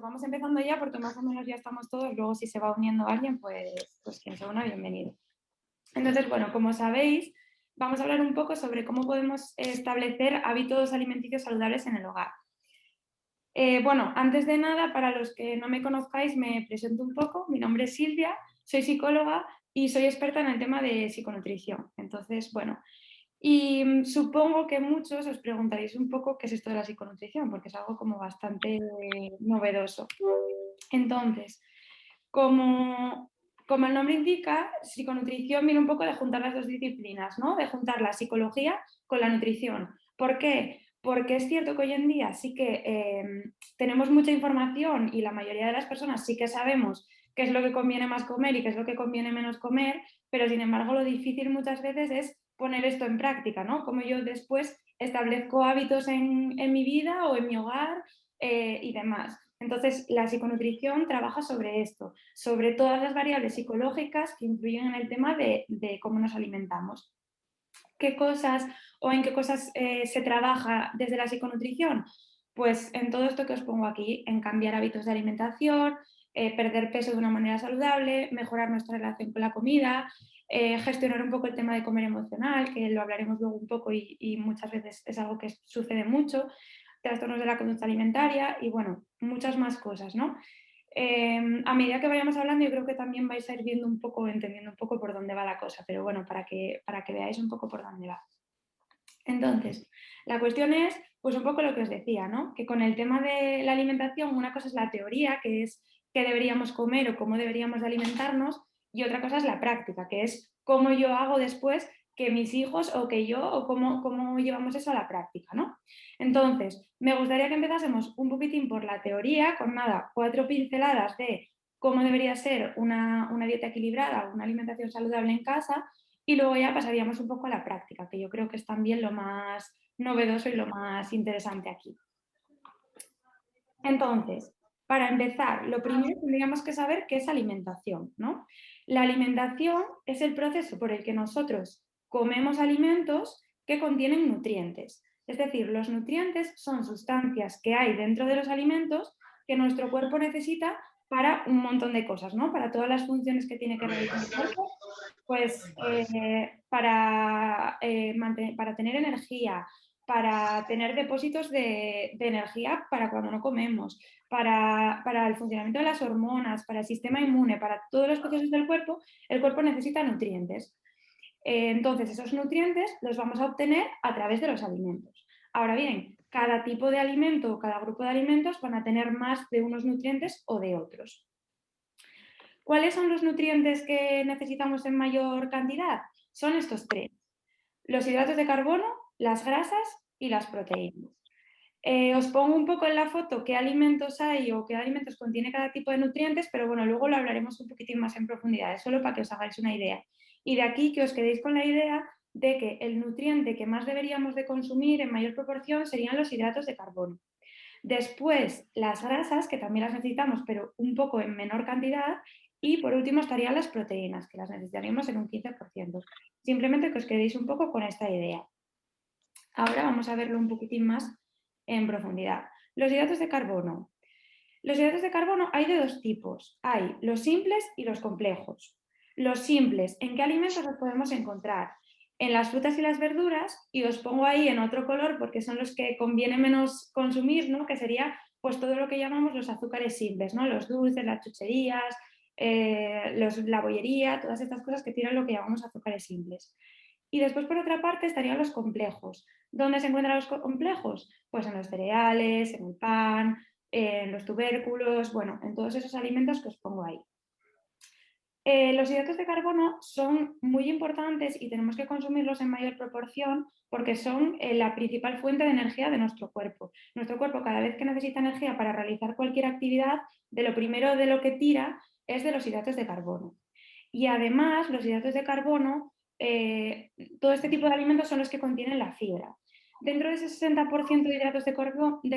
vamos empezando ya porque más o menos ya estamos todos, luego si se va uniendo alguien, pues quien se una, bienvenido. Entonces, bueno, como sabéis, vamos a hablar un poco sobre cómo podemos establecer hábitos alimenticios saludables en el hogar. Bueno, antes de nada, para los que no me conozcáis, me presento un poco. Mi nombre es Silvia, soy psicóloga y soy experta en el tema de psiconutrición. Entonces, bueno, y supongo que muchos os preguntaréis un poco qué es esto de la psiconutrición, porque es algo como bastante novedoso. Entonces, como el nombre indica, psiconutrición viene un poco de juntar las dos disciplinas, ¿no? De juntar la psicología con la nutrición. ¿Por qué? Porque es cierto que hoy en día sí que tenemos mucha información y la mayoría de las personas sí que sabemos qué es lo que conviene más comer y qué es lo que conviene menos comer, pero sin embargo lo difícil muchas veces es poner esto en práctica, ¿no? Como yo después establezco hábitos en mi vida o en mi hogar y demás. Entonces, la psiconutrición trabaja sobre esto, sobre todas las variables psicológicas que influyen en el tema de cómo nos alimentamos. ¿Qué cosas o en qué cosas se trabaja desde la psiconutrición? Pues en todo esto que os pongo aquí, en cambiar hábitos de alimentación, perder peso de una manera saludable, mejorar nuestra relación con la comida, gestionar un poco el tema de comer emocional, que lo hablaremos luego un poco y muchas veces es algo que sucede mucho, trastornos de la conducta alimentaria y bueno, muchas más cosas, ¿no? A medida que vayamos hablando, yo creo que también vais a ir viendo un poco, entendiendo un poco por dónde va la cosa, pero bueno, para que veáis un poco por dónde va. Entonces, la cuestión es, pues un poco lo que os decía, ¿no? Que con el tema de la alimentación, una cosa es la teoría, que es qué deberíamos comer o cómo deberíamos de alimentarnos, y otra cosa es la práctica, que es cómo yo hago después que mis hijos o que yo o cómo llevamos eso a la práctica, ¿no? Entonces, me gustaría que empezásemos un poquitín por la teoría, con nada, 4 pinceladas de cómo debería ser una dieta equilibrada, una alimentación saludable en casa, y luego ya pasaríamos un poco a la práctica, que yo creo que es también lo más novedoso y lo más interesante aquí. Entonces, para empezar, lo primero tendríamos que saber qué es alimentación, ¿no? La alimentación es el proceso por el que nosotros comemos alimentos que contienen nutrientes. Es decir, los nutrientes son sustancias que hay dentro de los alimentos que nuestro cuerpo necesita para un montón de cosas, ¿no? Para todas las funciones que tiene que realizar el cuerpo, pues para tener energía, para tener depósitos de energía para cuando no comemos, para el funcionamiento de las hormonas, para el sistema inmune, para todos los procesos del cuerpo, el cuerpo necesita nutrientes. Entonces, esos nutrientes los vamos a obtener a través de los alimentos. Ahora bien, cada tipo de alimento o cada grupo de alimentos van a tener más de unos nutrientes o de otros. ¿Cuáles son los nutrientes que necesitamos en mayor cantidad? Son estos tres: los hidratos de carbono, las grasas y las proteínas. Os pongo un poco en la foto qué alimentos hay o qué alimentos contiene cada tipo de nutrientes, pero bueno, luego lo hablaremos un poquitín más en profundidad, es solo para que os hagáis una idea. Y de aquí que os quedéis con la idea de que el nutriente que más deberíamos de consumir en mayor proporción serían los hidratos de carbono. Después, las grasas, que también las necesitamos, pero un poco en menor cantidad. Y por último estarían las proteínas, que las necesitaríamos en un 15%. Simplemente que os quedéis un poco con esta idea. Ahora vamos a verlo un poquitín más en profundidad. Los hidratos de carbono. Los hidratos de carbono hay de dos tipos. Hay los simples y los complejos. Los simples, ¿en qué alimentos los podemos encontrar? En las frutas y las verduras, y os pongo ahí en otro color porque son los que conviene menos consumir, ¿no? Que sería pues todo lo que llamamos los azúcares simples, ¿no? Los dulces, las chucherías, la bollería, todas estas cosas que tienen lo que llamamos azúcares simples. Y después, por otra parte, estarían los complejos. ¿Dónde se encuentran los complejos? Pues en los cereales, en el pan, en los tubérculos, bueno, en todos esos alimentos que os pongo ahí. Los hidratos de carbono son muy importantes y tenemos que consumirlos en mayor proporción porque son la principal fuente de energía de nuestro cuerpo. Nuestro cuerpo, cada vez que necesita energía para realizar cualquier actividad, de lo primero de lo que tira es de los hidratos de carbono. Y además, los hidratos de carbono, todo este tipo de alimentos son los que contienen la fibra. Dentro de ese 60% de hidratos de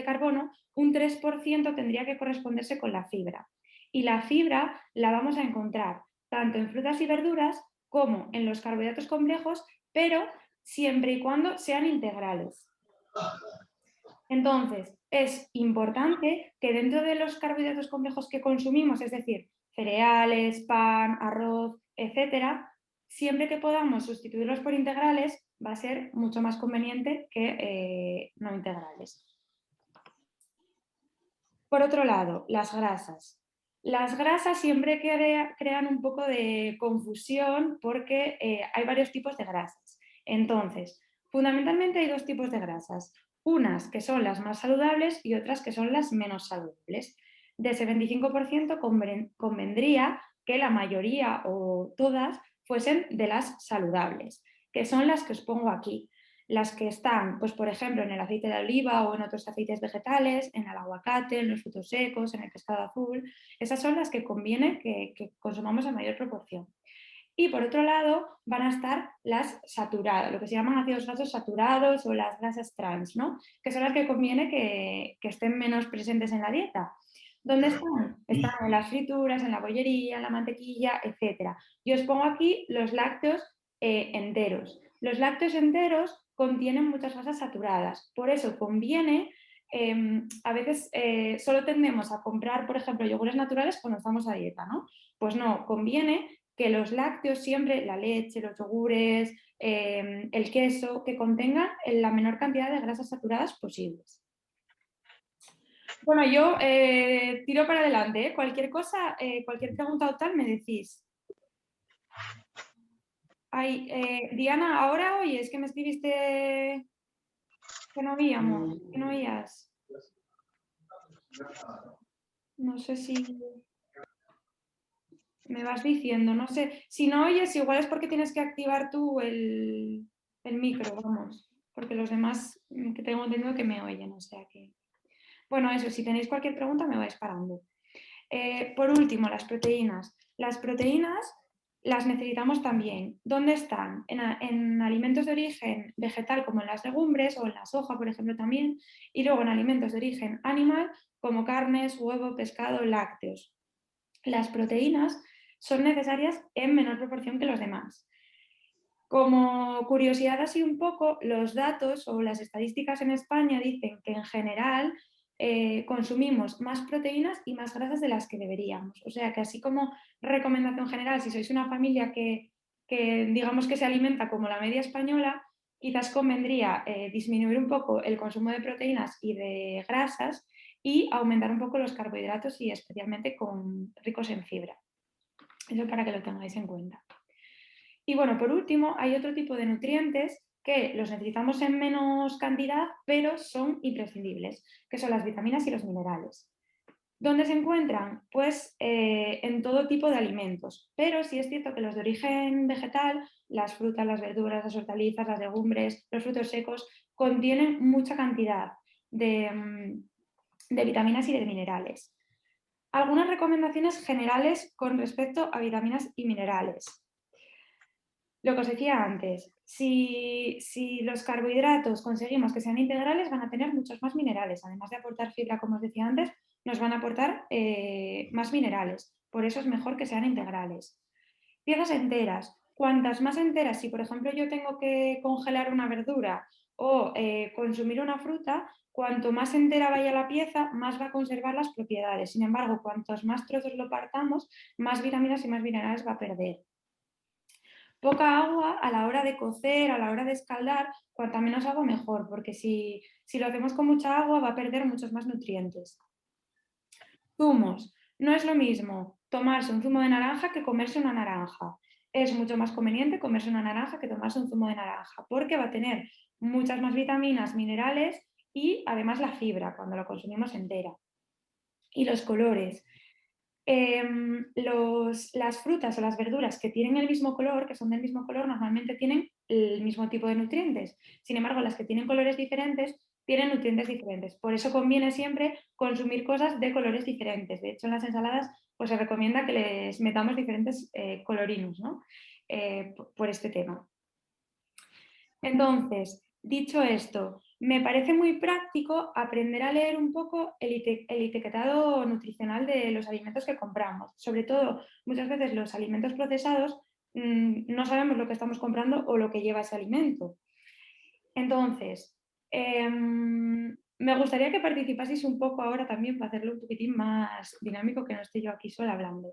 carbono, un 3% tendría que corresponderse con la fibra. Y la fibra la vamos a encontrar tanto en frutas y verduras como en los carbohidratos complejos, pero siempre y cuando sean integrales. Entonces, es importante que dentro de los carbohidratos complejos que consumimos, es decir, cereales, pan, arroz, etcétera, siempre que podamos sustituirlos por integrales, va a ser mucho más conveniente que no integrales. Por otro lado, las grasas. Las grasas siempre crean un poco de confusión porque hay varios tipos de grasas. Entonces, fundamentalmente hay dos tipos de grasas. Unas que son las más saludables y otras que son las menos saludables. De ese 25% convendría que la mayoría o todas fuesen de las saludables, que son las que os pongo aquí. Las que están, pues por ejemplo, en el aceite de oliva o en otros aceites vegetales, en el aguacate, en los frutos secos, en el pescado azul, esas son las que conviene que consumamos en mayor proporción. Y por otro lado van a estar las saturadas, lo que se llaman ácidos grasos saturados o las grasas trans, ¿no? Que son las que conviene que estén menos presentes en la dieta. ¿Dónde están? Están en las frituras, en la bollería, en la mantequilla, etc. Yo os pongo aquí los lácteos enteros. Los lácteos enteros contienen muchas grasas saturadas, por eso conviene, a veces solo tendemos a comprar, por ejemplo, yogures naturales cuando estamos a dieta, ¿no? Pues no, conviene que los lácteos siempre, la leche, los yogures, el queso, que contengan la menor cantidad de grasas saturadas posibles. Bueno, yo tiro para adelante, ¿eh? Cualquier cosa, cualquier pregunta o tal me decís. Ay, Diana, ahora oye, es que me escribiste que no oíamos, que no oías. No sé si me vas diciendo, no sé. Si no oyes, igual es porque tienes que activar tú el micro, vamos. Porque los demás que tengo entendido que me oyen, o sea que. Bueno, eso, si tenéis cualquier pregunta me vais parando. Por último, las proteínas. Las proteínas las necesitamos también. ¿Dónde están? En alimentos de origen vegetal, como en las legumbres o en la soja, por ejemplo, también. Y luego en alimentos de origen animal, como carnes, huevo, pescado, lácteos. Las proteínas son necesarias en menor proporción que los demás. Como curiosidad así un poco, los datos o las estadísticas en España dicen que en general consumimos más proteínas y más grasas de las que deberíamos. O sea que así como recomendación general, si sois una familia que digamos que se alimenta como la media española, quizás convendría disminuir un poco el consumo de proteínas y de grasas y aumentar un poco los carbohidratos y especialmente ricos en fibra. Eso para que lo tengáis en cuenta. Y bueno, por último, hay otro tipo de nutrientes que los necesitamos en menos cantidad, pero son imprescindibles, que son las vitaminas y los minerales. ¿Dónde se encuentran? Pues en todo tipo de alimentos, pero sí es cierto que los de origen vegetal, las frutas, las verduras, las hortalizas, las legumbres, los frutos secos, contienen mucha cantidad de vitaminas y de minerales. Algunas recomendaciones generales con respecto a vitaminas y minerales. Lo que os decía antes, si los carbohidratos conseguimos que sean integrales, van a tener muchos más minerales. Además de aportar fibra, como os decía antes, nos van a aportar más minerales. Por eso es mejor que sean integrales. Piezas enteras. Cuantas más enteras, si por ejemplo yo tengo que congelar una verdura o consumir una fruta, cuanto más entera vaya la pieza, más va a conservar las propiedades. Sin embargo, cuantos más trozos lo partamos, más vitaminas y más minerales va a perder. Poca agua a la hora de cocer, a la hora de escaldar, cuanta menos agua mejor, porque si lo hacemos con mucha agua va a perder muchos más nutrientes. Zumos. No es lo mismo tomarse un zumo de naranja que comerse una naranja. Es mucho más conveniente comerse una naranja que tomarse un zumo de naranja, porque va a tener muchas más vitaminas, minerales y además la fibra cuando lo consumimos entera. Y los colores. Las frutas o las verduras que tienen el mismo color, que son del mismo color, normalmente tienen el mismo tipo de nutrientes. Sin embargo, las que tienen colores diferentes tienen nutrientes diferentes. Por eso conviene siempre consumir cosas de colores diferentes. De hecho, en las ensaladas pues, se recomienda que les metamos diferentes colorinos, ¿no? Por este tema. Entonces, dicho esto, me parece muy práctico aprender a leer un poco el etiquetado nutricional de los alimentos que compramos. Sobre todo, muchas veces los alimentos procesados no sabemos lo que estamos comprando o lo que lleva ese alimento. Entonces, me gustaría que participaseis un poco ahora también para hacerlo un poquitín más dinámico, que no esté yo aquí sola hablando.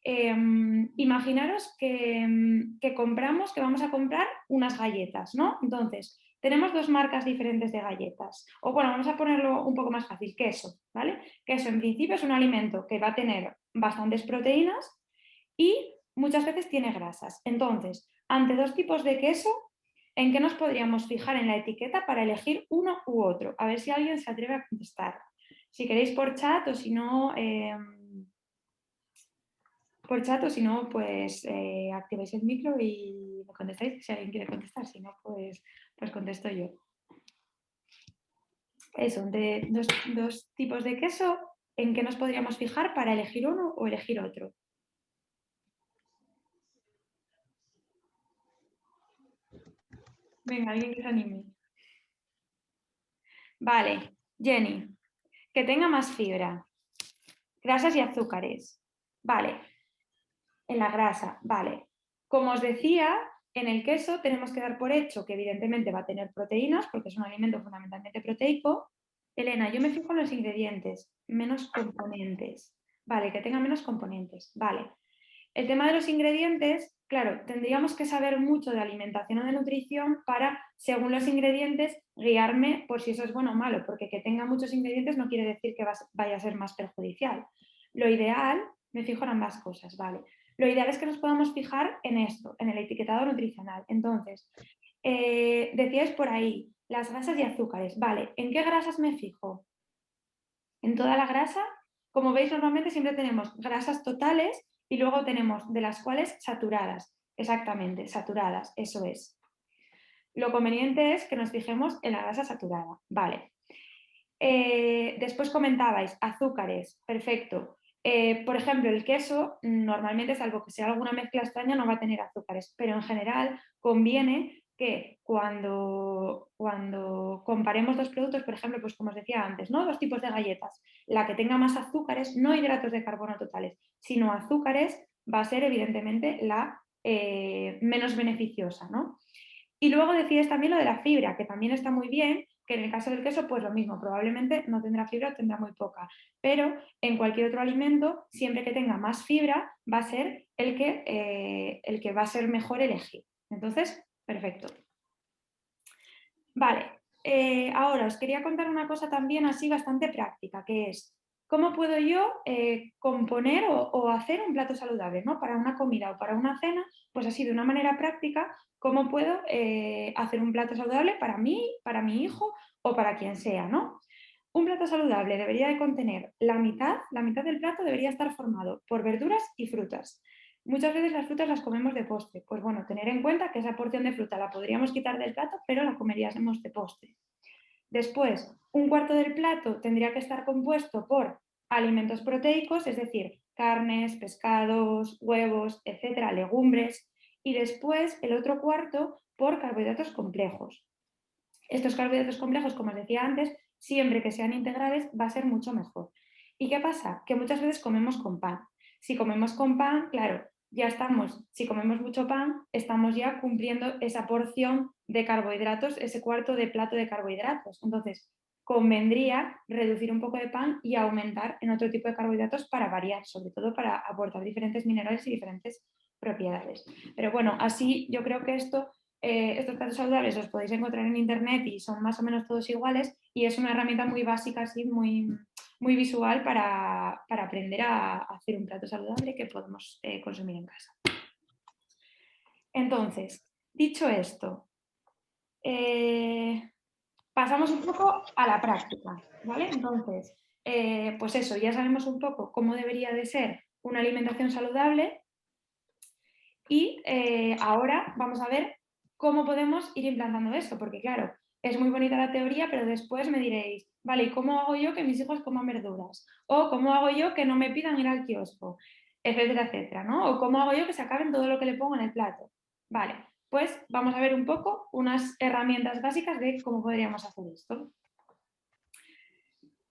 Imaginaros que compramos, que vamos a comprar unas galletas, ¿no? Entonces, tenemos dos marcas diferentes de galletas. O bueno, vamos a ponerlo un poco más fácil, queso, ¿vale? Queso en principio es un alimento que va a tener bastantes proteínas y muchas veces tiene grasas. Entonces, ante dos tipos de queso, ¿en qué nos podríamos fijar en la etiqueta para elegir uno u otro? A ver si alguien se atreve a contestar. Si queréis por chat o si no, pues activáis el micro y me contestáis si alguien quiere contestar. Si no, pues contesto yo. Eso, de dos tipos de queso, ¿en qué nos podríamos fijar para elegir uno o elegir otro? Venga, alguien que se anime. Vale, Jenny, que tenga más fibra, grasas y azúcares. Vale, en la grasa, vale. Como os decía, en el queso tenemos que dar por hecho que evidentemente va a tener proteínas, porque es un alimento fundamentalmente proteico. Elena, yo me fijo en los ingredientes, menos componentes. Vale, que tenga menos componentes. Vale. El tema de los ingredientes, claro, tendríamos que saber mucho de alimentación o de nutrición para, según los ingredientes, guiarme por si eso es bueno o malo, porque que tenga muchos ingredientes no quiere decir que vaya a ser más perjudicial. Lo ideal, me fijo en ambas cosas, ¿vale? Lo ideal es que nos podamos fijar en esto, en el etiquetado nutricional. Entonces, decíais por ahí, las grasas y azúcares. Vale, ¿en qué grasas me fijo? En toda la grasa, como veis, normalmente siempre tenemos grasas totales y luego tenemos de las cuales saturadas. Exactamente, saturadas, eso es. Lo conveniente es que nos fijemos en la grasa saturada. Vale. Después comentabais azúcares, perfecto. Por ejemplo, el queso normalmente, salvo que sea alguna mezcla extraña, no va a tener azúcares, pero en general conviene que cuando comparemos dos productos, por ejemplo, pues como os decía antes, ¿no? Dos tipos de galletas, la que tenga más azúcares, no hidratos de carbono totales, sino azúcares, va a ser evidentemente la menos beneficiosa, ¿no? Y luego decías también lo de la fibra, que también está muy bien, que en el caso del queso, pues lo mismo, probablemente no tendrá fibra o tendrá muy poca, pero en cualquier otro alimento, siempre que tenga más fibra, va a ser el que va a ser mejor elegir. Entonces, perfecto. Vale, ahora os quería contar una cosa también así bastante práctica, que es cómo puedo yo componer o hacer un plato saludable, ¿no? Para una comida o para una cena, pues así de una manera práctica, cómo puedo hacer un plato saludable para mí, para mi hijo o para quien sea, ¿no? Un plato saludable debería de contener la mitad del plato debería estar formado por verduras y frutas. Muchas veces las frutas las comemos de postre. Pues bueno, tener en cuenta que esa porción de fruta la podríamos quitar del plato, pero la comeríamos de postre. Después, un cuarto del plato tendría que estar compuesto por alimentos proteicos, es decir, carnes, pescados, huevos, etcétera, legumbres. Y después el otro cuarto por carbohidratos complejos. Estos carbohidratos complejos, como os decía antes, siempre que sean integrales va a ser mucho mejor. ¿Y qué pasa? Que muchas veces comemos con pan. Si comemos con pan, claro, ya estamos, si comemos mucho pan, estamos ya cumpliendo esa porción de carbohidratos, ese cuarto de plato de carbohidratos. Entonces, convendría reducir un poco de pan y aumentar en otro tipo de carbohidratos para variar, sobre todo para aportar diferentes minerales y diferentes propiedades. Pero bueno, así yo creo que estos platos saludables los podéis encontrar en internet y son más o menos todos iguales y es una herramienta muy básica, así, muy visual para aprender a hacer un plato saludable que podemos consumir en casa. Entonces, dicho esto, pasamos un poco a la práctica, ¿vale? Entonces, pues eso, ya sabemos un poco cómo debería de ser una alimentación saludable y ahora vamos a ver cómo podemos ir implantando esto, porque claro, es muy bonita la teoría, pero después me diréis, vale, ¿y cómo hago yo que mis hijos coman verduras? O ¿cómo hago yo que no me pidan ir al kiosco? Etcétera, etcétera, ¿no? O ¿cómo hago yo que se acaben todo lo que le pongo en el plato? Vale, pues vamos a ver un poco unas herramientas básicas de cómo podríamos hacer esto.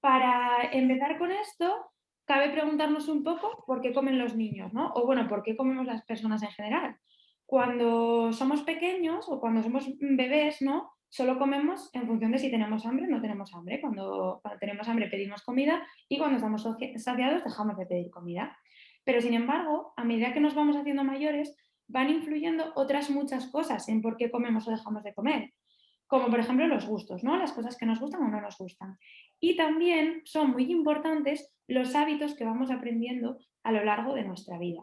Para empezar con esto, cabe preguntarnos un poco por qué comen los niños, ¿no? O bueno, por qué comemos las personas en general. Cuando somos pequeños o cuando somos bebés, ¿no? Solo comemos en función de si tenemos hambre o no tenemos hambre. Cuando tenemos hambre pedimos comida y cuando estamos saciados dejamos de pedir comida. Pero sin embargo, a medida que nos vamos haciendo mayores, van influyendo otras muchas cosas en por qué comemos o dejamos de comer. Como por ejemplo los gustos, ¿no? Las cosas que nos gustan o no nos gustan. Y también son muy importantes los hábitos que vamos aprendiendo a lo largo de nuestra vida.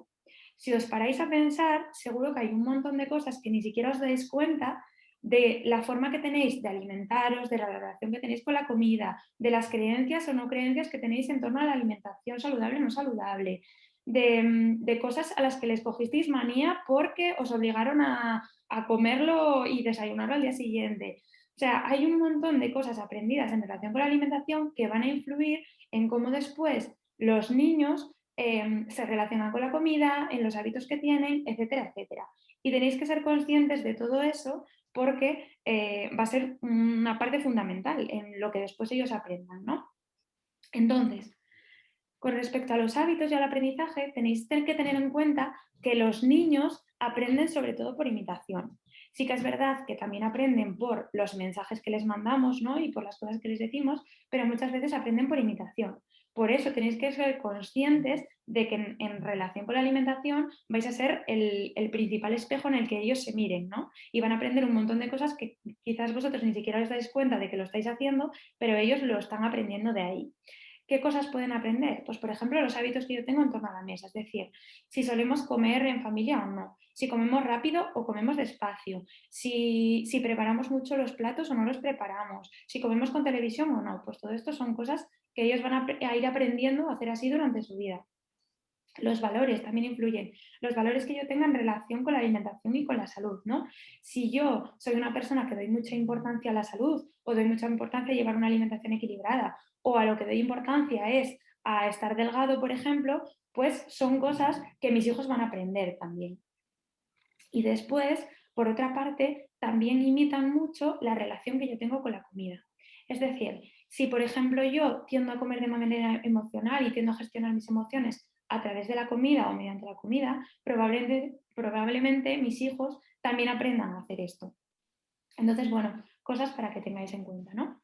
Si os paráis a pensar, seguro que hay un montón de cosas que ni siquiera os dais cuenta de la forma que tenéis de alimentaros, de la relación que tenéis con la comida, de las creencias o no creencias que tenéis en torno a la alimentación saludable o no saludable, de cosas a las que les cogisteis manía porque os obligaron a comerlo y desayunarlo al día siguiente. O sea, hay un montón de cosas aprendidas en relación con la alimentación que van a influir en cómo después los niños se relacionan con la comida, en los hábitos que tienen, etcétera, etcétera. Y tenéis que ser conscientes de todo eso porque va a ser una parte fundamental en lo que después ellos aprendan, ¿no? Entonces, con respecto a los hábitos y al aprendizaje, tenéis que tener en cuenta que los niños aprenden sobre todo por imitación. Sí que es verdad que también aprenden por los mensajes que les mandamos, ¿no? Y por las cosas que les decimos, pero muchas veces aprenden por imitación. Por eso tenéis que ser conscientes de que en relación con la alimentación vais a ser el principal espejo en el que ellos se miren, ¿no? Y van a aprender un montón de cosas que quizás vosotros ni siquiera os dais cuenta de que lo estáis haciendo, pero ellos lo están aprendiendo de ahí. ¿Qué cosas pueden aprender? Pues, por ejemplo, los hábitos que yo tengo en torno a la mesa, es decir, si solemos comer en familia o no, si comemos rápido o comemos despacio, si preparamos mucho los platos o no los preparamos, si comemos con televisión o no, pues todo esto son cosas que ellos van a ir aprendiendo a hacer así durante su vida. Los valores también influyen. Los valores que yo tenga en relación con la alimentación y con la salud, ¿no? Si yo soy una persona que doy mucha importancia a la salud o doy mucha importancia a llevar una alimentación equilibrada o a lo que doy importancia es a estar delgado, por ejemplo, pues son cosas que mis hijos van a aprender también. Y después, por otra parte, también imitan mucho la relación que yo tengo con la comida. Es decir, si por ejemplo yo tiendo a comer de manera emocional y tiendo a gestionar mis emociones a través de la comida o mediante la comida, probablemente mis hijos también aprendan a hacer esto. Entonces, bueno, cosas para que tengáis en cuenta, ¿no?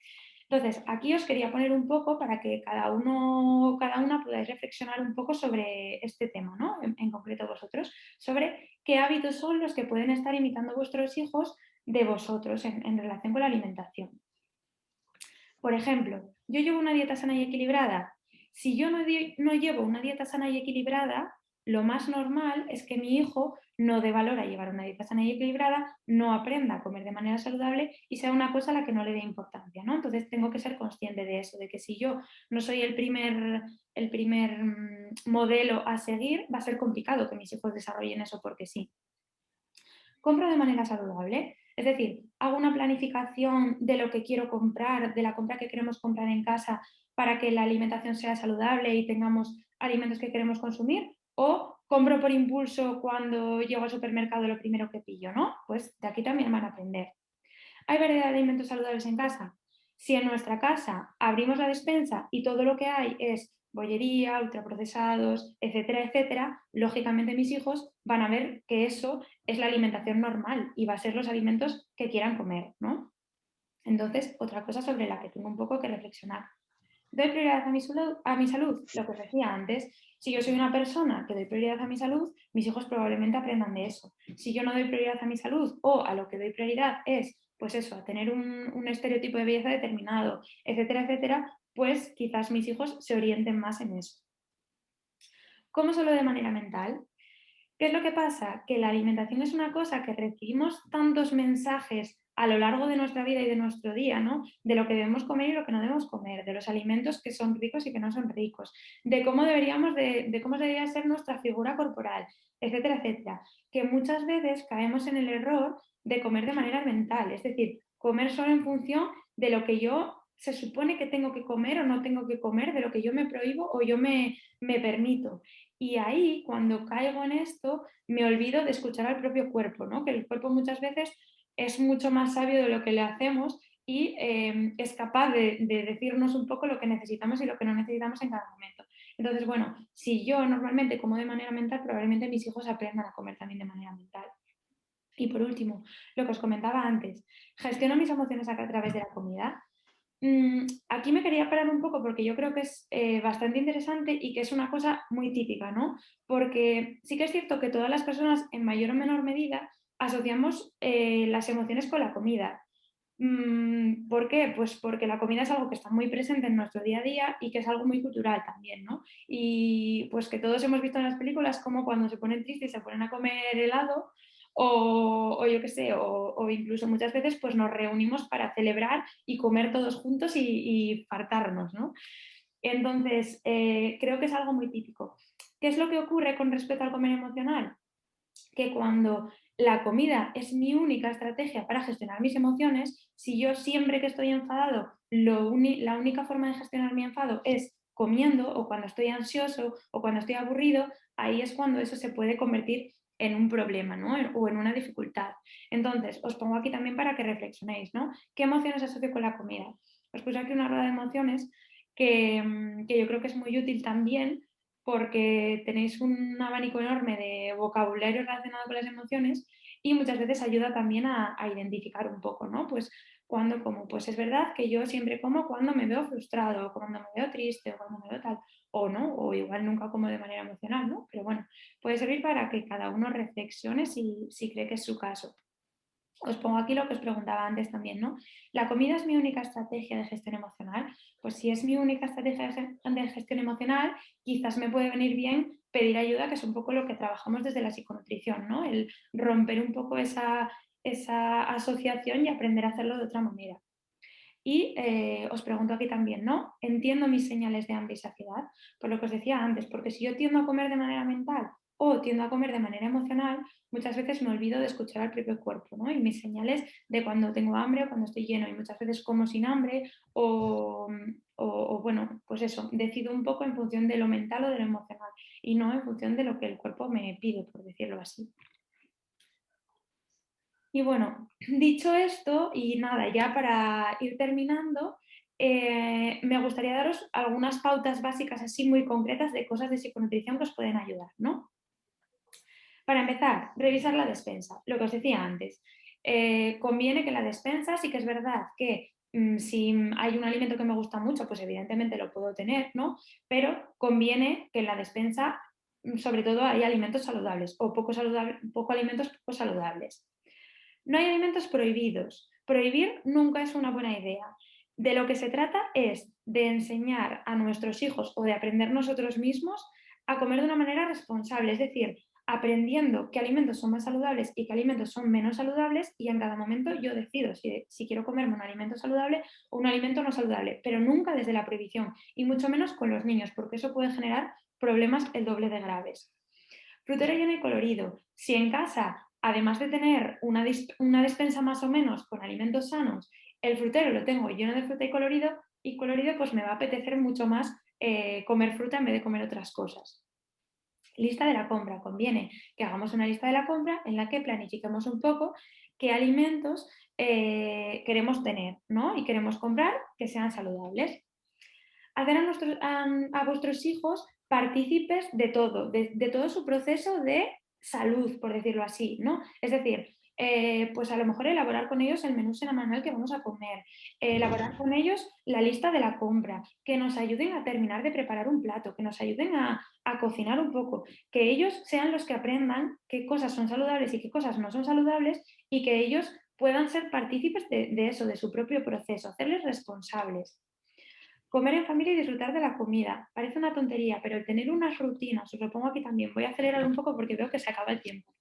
Entonces, aquí os quería poner un poco para que cada una podáis reflexionar un poco sobre este tema, ¿no? En concreto vosotros, sobre qué hábitos son los que pueden estar imitando vuestros hijos de vosotros en relación con la alimentación. Por ejemplo, yo llevo una dieta sana y equilibrada. Si yo no llevo una dieta sana y equilibrada, lo más normal es que mi hijo no dé valor a llevar una dieta sana y equilibrada, no aprenda a comer de manera saludable y sea una cosa a la que no le dé importancia, ¿no? Entonces tengo que ser consciente de eso, de que si yo no soy el primer modelo a seguir, va a ser complicado que mis hijos desarrollen eso porque sí. Compro de manera saludable, es decir, hago una planificación de lo que quiero comprar, de la compra que queremos comprar en casa para que la alimentación sea saludable y tengamos alimentos que queremos consumir, o compro por impulso cuando llego al supermercado lo primero que pillo, ¿no? Pues de aquí también van a aprender. ¿Hay variedad de alimentos saludables en casa? Si en nuestra casa abrimos la despensa y todo lo que hay es bollería, ultraprocesados, etcétera, etcétera, lógicamente mis hijos van a ver que eso es la alimentación normal y va a ser los alimentos que quieran comer, ¿no? Entonces, otra cosa sobre la que tengo un poco que reflexionar. ¿Doy prioridad a mi salud? Lo que os decía antes, si yo soy una persona que doy prioridad a mi salud, mis hijos probablemente aprendan de eso. Si yo no doy prioridad a mi salud o a lo que doy prioridad es, pues eso, a tener un estereotipo de belleza determinado, etcétera, etcétera, pues quizás mis hijos se orienten más en eso. ¿Cómo solo de manera mental? ¿Qué es lo que pasa? Que la alimentación es una cosa que recibimos tantos mensajes a lo largo de nuestra vida y de nuestro día, ¿no? De lo que debemos comer y lo que no debemos comer, de los alimentos que son ricos y que no son ricos, de cómo de cómo debería ser nuestra figura corporal, etcétera, etcétera. Que muchas veces caemos en el error de comer de manera mental, es decir, comer solo en función de lo que yo se supone que tengo que comer o no tengo que comer, de lo que yo me prohíbo o yo me permito. Y ahí, cuando caigo en esto, me olvido de escuchar al propio cuerpo, ¿no? Que el cuerpo muchas veces es mucho más sabio de lo que le hacemos y es capaz de decirnos un poco lo que necesitamos y lo que no necesitamos en cada momento. Entonces, bueno, si yo normalmente como de manera mental, probablemente mis hijos aprendan a comer también de manera mental. Y por último, lo que os comentaba antes, gestiono mis emociones a través de la comida. Aquí me quería parar un poco porque yo creo que es bastante interesante y que es una cosa muy típica, ¿no? Porque sí que es cierto que todas las personas, en mayor o menor medida, asociamos las emociones con la comida. ¿Por qué? Pues porque la comida es algo que está muy presente en nuestro día a día y que es algo muy cultural también, ¿no? Y pues que todos hemos visto en las películas como cuando se ponen tristes y se ponen a comer helado o yo qué sé, o incluso muchas veces pues nos reunimos para celebrar y comer todos juntos y fartarnos, ¿no? Entonces, creo que es algo muy típico. ¿Qué es lo que ocurre con respecto al comer emocional? Que cuando la comida es mi única estrategia para gestionar mis emociones, si yo siempre que estoy enfadado, la única forma de gestionar mi enfado es comiendo, o cuando estoy ansioso o cuando estoy aburrido, ahí es cuando eso se puede convertir en un problema, ¿no? O en una dificultad. Entonces, os pongo aquí también para que reflexionéis, ¿no? ¿Qué emociones asocio con la comida? Os puse aquí una rueda de emociones que yo creo que es muy útil también porque tenéis un abanico enorme de vocabulario relacionado con las emociones y muchas veces ayuda también a identificar un poco, ¿no? Pues cuando como, pues es verdad que yo siempre como cuando me veo frustrado, o cuando me veo triste, o cuando me veo tal, o no, o igual nunca como de manera emocional, ¿no? Pero bueno, puede servir para que cada uno reflexione si cree que es su caso. Os pongo aquí lo que os preguntaba antes también, ¿no? ¿La comida es mi única estrategia de gestión emocional? Pues si es mi única estrategia de gestión emocional, quizás me puede venir bien pedir ayuda, que es un poco lo que trabajamos desde la psiconutrición, ¿no? El romper un poco esa asociación y aprender a hacerlo de otra manera. Y os pregunto aquí también, ¿no? ¿Entiendo mis señales de hambre y saciedad? Por lo que os decía antes, porque si yo tiendo a comer de manera mental o tiendo a comer de manera emocional, muchas veces me olvido de escuchar al propio cuerpo, ¿no? Y mis señales de cuando tengo hambre o cuando estoy lleno, y muchas veces como sin hambre o bueno, pues eso, decido un poco en función de lo mental o de lo emocional y no en función de lo que el cuerpo me pide, por decirlo así. Y bueno, dicho esto, y nada, ya para ir terminando, me gustaría daros algunas pautas básicas así muy concretas de cosas de psiconutrición que os pueden ayudar, ¿no? Para empezar, revisar la despensa, lo que os decía antes. Conviene que la despensa, sí que es verdad que si hay un alimento que me gusta mucho, pues evidentemente lo puedo tener, ¿no? Pero conviene que en la despensa, sobre todo, hay alimentos saludables o poco alimentos poco saludables. No hay alimentos prohibidos. Prohibir nunca es una buena idea. De lo que se trata es de enseñar a nuestros hijos o de aprender nosotros mismos a comer de una manera responsable, es decir, aprendiendo qué alimentos son más saludables y qué alimentos son menos saludables y en cada momento yo decido si quiero comerme un alimento saludable o un alimento no saludable, pero nunca desde la prohibición y mucho menos con los niños, porque eso puede generar problemas el doble de graves. Frutero lleno y colorido. Si en casa, además de tener una despensa más o menos con alimentos sanos, el frutero lo tengo lleno de fruta y colorido pues me va a apetecer mucho más comer fruta en vez de comer otras cosas. Lista de la compra. Conviene que hagamos una lista de la compra en la que planifiquemos un poco qué alimentos queremos tener, ¿no? Y queremos comprar que sean saludables. Hacer a vuestros hijos partícipes de todo, de todo su proceso de salud, por decirlo así, ¿no? Es decir, pues a lo mejor elaborar con ellos el menú semanal que vamos a comer, elaborar con ellos la lista de la compra, que nos ayuden a terminar de preparar un plato, que nos ayuden a cocinar un poco, que ellos sean los que aprendan qué cosas son saludables y qué cosas no son saludables y que ellos puedan ser partícipes de eso, de su propio proceso, hacerles responsables. Comer en familia y disfrutar de la comida. Parece una tontería, pero el tener unas rutinas, os lo pongo aquí también, voy a acelerar un poco porque veo que se acaba el tiempo.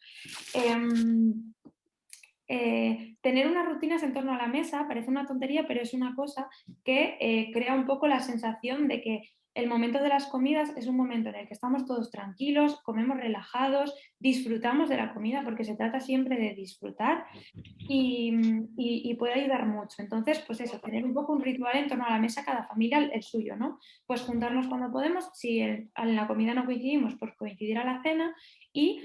Em, tener unas rutinas en torno a la mesa parece una tontería, pero es una cosa que crea un poco la sensación de que el momento de las comidas es un momento en el que estamos todos tranquilos, comemos relajados, disfrutamos de la comida, porque se trata siempre de disfrutar y puede ayudar mucho. Entonces, pues eso, tener un poco un ritual en torno a la mesa, cada familia el suyo, ¿no? Pues juntarnos cuando podemos, si en la comida no coincidimos, pues coincidir a la cena y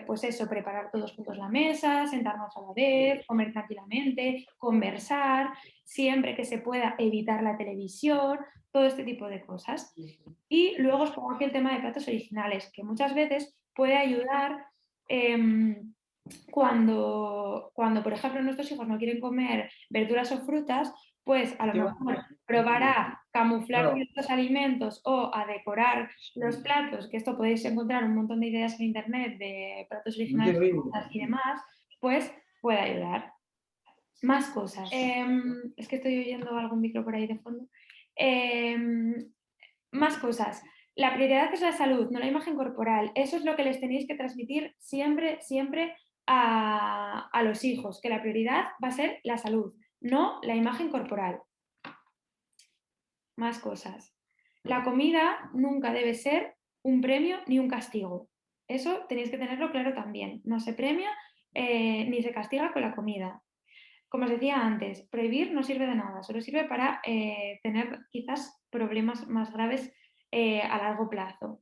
pues eso, preparar todos juntos la mesa, sentarnos a la vez, comer tranquilamente, conversar, siempre que se pueda evitar la televisión, todo este tipo de cosas. Y luego os pongo aquí el tema de platos originales, que muchas veces puede ayudar. cuando, por ejemplo, nuestros hijos no quieren comer verduras o frutas, pues a lo ¿Qué va? mejor probará camuflar Claro, ciertos alimentos o a decorar los platos, que esto podéis encontrar un montón de ideas en internet de platos no te originales oigo. y demás, pues puede ayudar. Más cosas. Es que estoy oyendo algún micro por ahí de fondo. Em, Más cosas. La prioridad es la salud, no la imagen corporal. Eso es lo que les tenéis que transmitir siempre, siempre a los hijos, que la prioridad va a ser la salud, no la imagen corporal. Más cosas. La comida nunca debe ser un premio ni un castigo. Eso tenéis que tenerlo claro también. No se premia ni se castiga con la comida. Como os decía antes, prohibir no sirve de nada, solo sirve para tener quizás problemas más graves a largo plazo.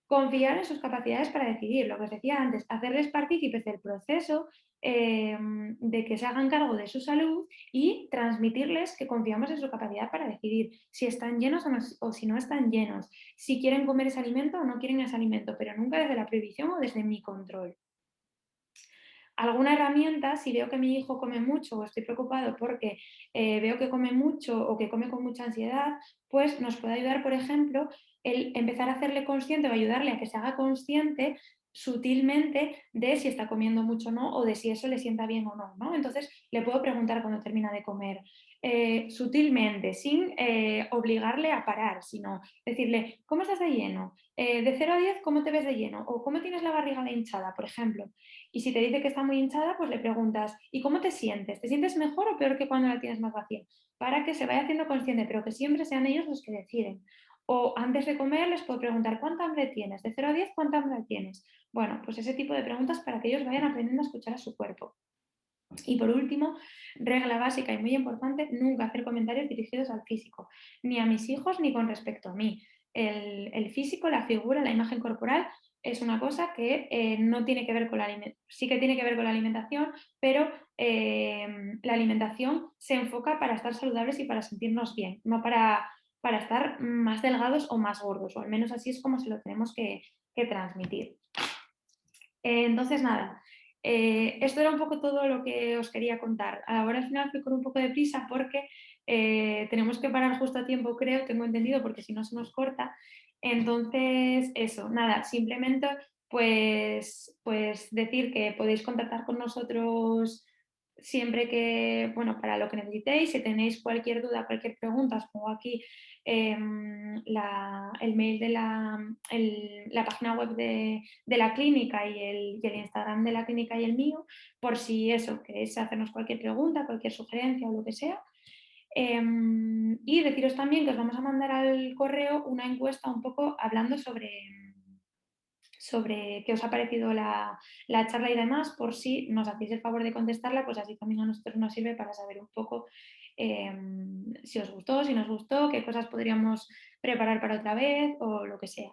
Confiar en sus capacidades para decidir, lo que os decía antes, hacerles partícipes del proceso, de que se hagan cargo de su salud y transmitirles que confiamos en su capacidad para decidir si están llenos o si no están llenos, si quieren comer ese alimento o no quieren ese alimento, pero nunca desde la prohibición o desde mi control. Alguna herramienta, si veo que mi hijo come mucho o estoy preocupado porque veo que come mucho o que come con mucha ansiedad, pues nos puede ayudar, por ejemplo, el empezar a hacerle consciente o ayudarle a que se haga consciente sutilmente de si está comiendo mucho o no, o de si eso le sienta bien o no, ¿no? Entonces le puedo preguntar cuando termina de comer, sutilmente, sin obligarle a parar, sino decirle, ¿cómo estás de lleno? De 0 a 10, ¿cómo te ves de lleno? O ¿cómo tienes la barriga de hinchada, por ejemplo? Y si te dice que está muy hinchada, pues le preguntas, ¿y cómo te sientes? ¿Te sientes mejor o peor que cuando la tienes más vacía? Para que se vaya haciendo consciente, pero que siempre sean ellos los que deciden. O antes de comer les puedo preguntar, ¿cuánta hambre tienes? De 0 a 10, ¿cuánta hambre tienes? Bueno, pues ese tipo de preguntas para que ellos vayan aprendiendo a escuchar a su cuerpo. Y por último, regla básica y muy importante, nunca hacer comentarios dirigidos al físico, ni a mis hijos ni con respecto a mí. El físico, la figura, la imagen corporal es una cosa que no tiene que ver con la alimentación, sí que tiene que ver con la alimentación, pero la alimentación se enfoca para estar saludables y para sentirnos bien, no para estar más delgados o más gordos, o al menos así es como se lo tenemos que transmitir. Entonces, nada, esto era un poco todo lo que os quería contar. Ahora al final fui con un poco de prisa porque tenemos que parar justo a tiempo, creo, tengo entendido, porque si no se nos corta. Entonces, eso, nada, simplemente pues decir que podéis contactar con nosotros siempre que, bueno, para lo que necesitéis. Si tenéis cualquier duda, cualquier pregunta, os pongo aquí el mail de la página web de la clínica y el Instagram de la clínica y el mío, por si eso, queréis hacernos cualquier pregunta, cualquier sugerencia o lo que sea. Y deciros también que os vamos a mandar al correo una encuesta un poco hablando sobre qué os ha parecido la charla y demás, por si nos hacéis el favor de contestarla, pues así también a nosotros nos sirve para saber un poco si os gustó, si nos gustó, qué cosas podríamos preparar para otra vez o lo que sea.